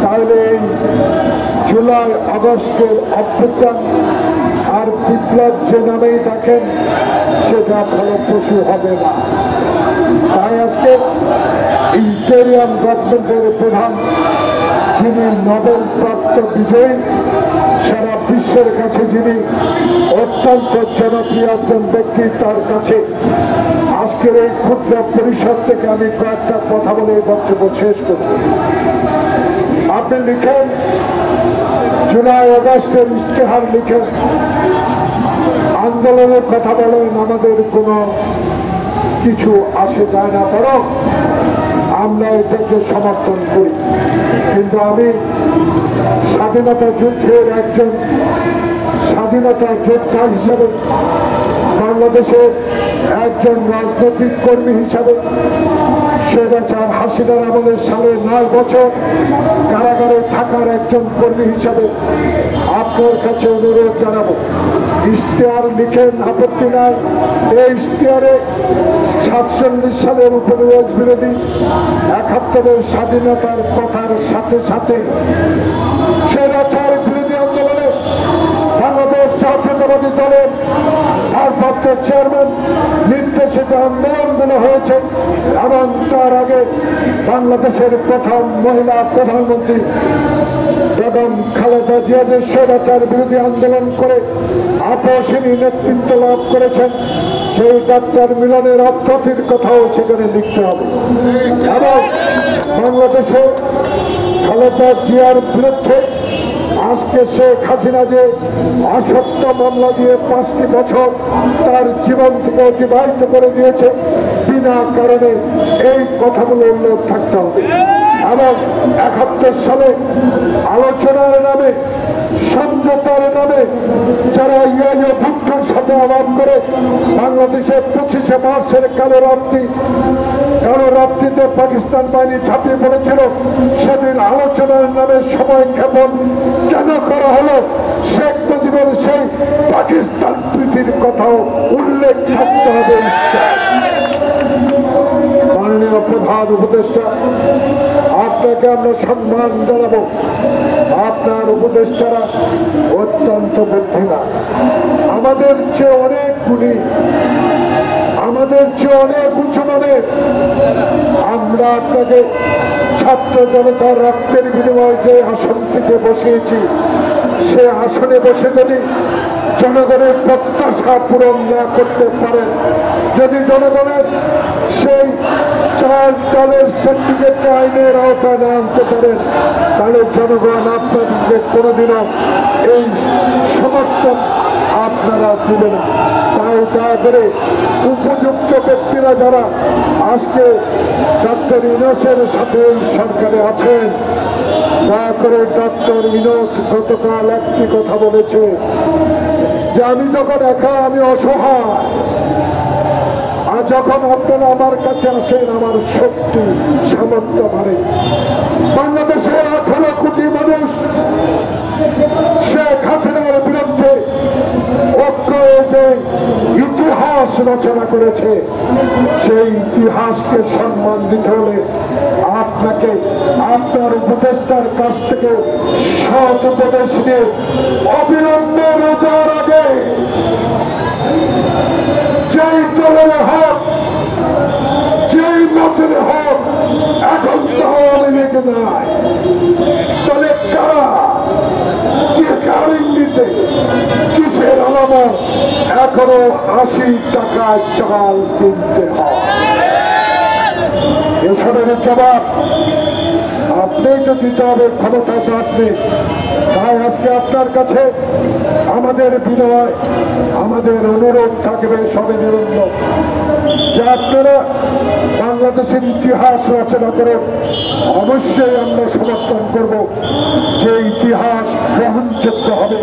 তাহলে এই জুলাই আগস্টের অভ্যুত্থান আর বিপ্লব যে নামেই ডাকেন সেটা ফলপ্রসূ হবে না। তাই আজকে ইন্টেরিয়াম গভর্নমেন্টের প্রধান, যিনি নোবেল প্রাপ্ত বিজয়ী, সারা বিশ্বের কাছে যিনি অত্যন্ত জনপ্রিয় একজন ব্যক্তি, তার কাছে আজকের এই ক্ষুদ্র পরিষদ থেকে আমি কয়েকটা কথা বলে বক্তব্য শেষ করছি। আপনি লিখেন, জুলাই আগস্টের ইশতেহার লিখেন, আন্দোলনের কথা বলেন, আমাদের কোনো কিছু আসে যায় না, বরং আমরা এটাকে সমর্থন করি। কিন্তু আমি স্বাধীনতা যুদ্ধের একজন স্বাধীনতা যোদ্ধা হিসাবে, বাংলাদেশের একজন রাজনৈতিক কর্মী হিসাবে, স্বৈরাচার হাসিনার আমলের 9 বছর কারাগারে থাকার একজন কর্মী হিসাবে আপনার কাছে অনুরোধ জানাবো, ইশতেহার লিখেন, আপত্তি নাই। এই ইশতেহারে 47 সালের উপনিবেশ বিরোধী 71-এর স্বাধীনতার কথার সাথে সাথে স্বৈরাচার বিরোধী আন্দোলনে বাংলাদেশ জাতীয়তাবাদী দলের ভারপ্রাপ্ত চেয়ারম্যান নির্দেশিত আন্দোলনগুলো হয়েছে এবং তার আগে বাংলাদেশের প্রথম মহিলা প্রধানমন্ত্রী বেগম খালেদা জিয়া যে স্বৈরাচার বিরোধী আন্দোলন করে আপসহীন নেতৃত্ব লাভ করেছেন, সেই ডাক্তার মিলনের অর্থটির কথাও সেখানে লিখতে হবে। এবং বাংলাদেশে খালেদা জিয়ার বিরুদ্ধে আজকে শেখ হাসিনা যে অসত্য মামলা দিয়ে 5টি বছর তার জীবন থেকে অতিবাহিত করে দিয়েছে, বিনা কারণে এই কথাগুলো উল্লেখ থাকতে হবে। এবং 71 সালে আলোচনার নামে, সমঝোতার নামে যারা ইয়া ভুট্টোর সাথে আলাপ করে বাংলাদেশে 25শে মার্চের কালো রাত্রিতে পাকিস্তান বাহিনী ঝাঁপিয়ে পড়েছিল, সেদিন আলোচনার নামে সময় ক্ষেপণ কেন করা হলো? শেখ মুজিবের সেই পাকিস্তান প্রীতির কথাও উল্লেখ থাকতে হবে। মাননীয় প্রধান উপদেষ্টা, আপনাকে আমরা সম্মান জানাবো। আপনার উপদেষ্টারা অত্যন্ত বুদ্ধিমান, আমাদের চেয়ে অনেক গুণী, আমাদের চেয়ে অনেক উঁচু মানের। আমরা আপনাকে ছাত্র জনতার রক্তের বিনিময়ে যে আসনটিতে বসিয়েছি, সে আসনে বসে যদি জনগণের প্রত্যাশা পূরণ না করতে পারেন, যদি জনগণের সেই 4 দলের সিন্ডিকেট আইনের আওতায় না আনতে পারেন, তাহলে জনগণ আপনাদেরকে কোনোদিনও এই সমর্থন আপনারা দিবে না। তাই দয়া করে উপযুক্ত ব্যক্তিরা যারা আজকে ডক্টর ইউনূসের সাথে এই সরকারে আছেন, দয়া করে ডক্টর ইউনূস গতকাল একটি কথা বলেছে যে আমি যখন একা, আমি অসহায়, আর যখন আপনারা আমার কাছে আসেন আমার শক্তি সামর্থ্য বাড়ে। বাংলাদেশে 18 কোটি মানুষ শেখ হাসিনার বিরুদ্ধে ঐক্য যে ইতিহাস রচনা করেছে, সেই ইতিহাসকে সম্মান দিতে হলে আপনাকে আপনার উপদেষ্টার কাছ থেকে সৎ উপদেশ নিয়ে অবিলম্বে রোজার আগে যেই দলের হোক, যেই মতের হোক, এখন তো আওয়ামী লীগ নাই, তাহলে কারা কার ইঙ্গিতে কিসের আলামত এখনো 80 টাকায় চাল কিনতে হয়? এসবের জবাব আপনিই তো দিতে হবে, ক্ষমতা তো আপনি। তাই আজকে আপনার কাছে আমাদের বিনয়, আমাদের অনুরোধ থাকবে সবিনয় যে আপনারা বাংলাদেশের ইতিহাস রচনা করে অবশ্যই আমরা সমর্থন করব। যে ইতিহাস গ্রহণযোগ্য হবে,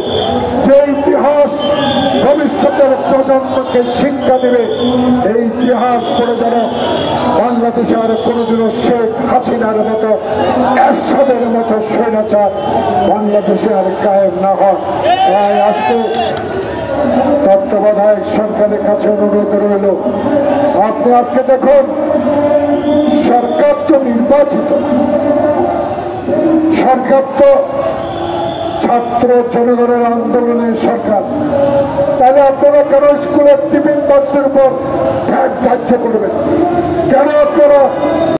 যে ইতিহাস ভবিষ্যতের প্রজন্মকে শিক্ষা দেবে, এই ইতিহাস পড়ে যারা বাংলাদেশে আর কোনোদিনও শেখ হাসিনার মতো, এরশাদের মতো স্বৈরাচার বাংলাদেশে আর কায়েম না হয়। তাই আজকে তত্ত্বাবধায়ক সরকারের কাছে অনুরোধ রইল, আপনি আজকে দেখুন সরকার তো নির্বাচিত, সত্য ছাত্র জনগণের আন্দোলনের সরকার, তাহলে আপনারা কেন স্কুলের টিফিন বক্সের উপর ভ্যাট ধার্য করবেন? কেন আপনারা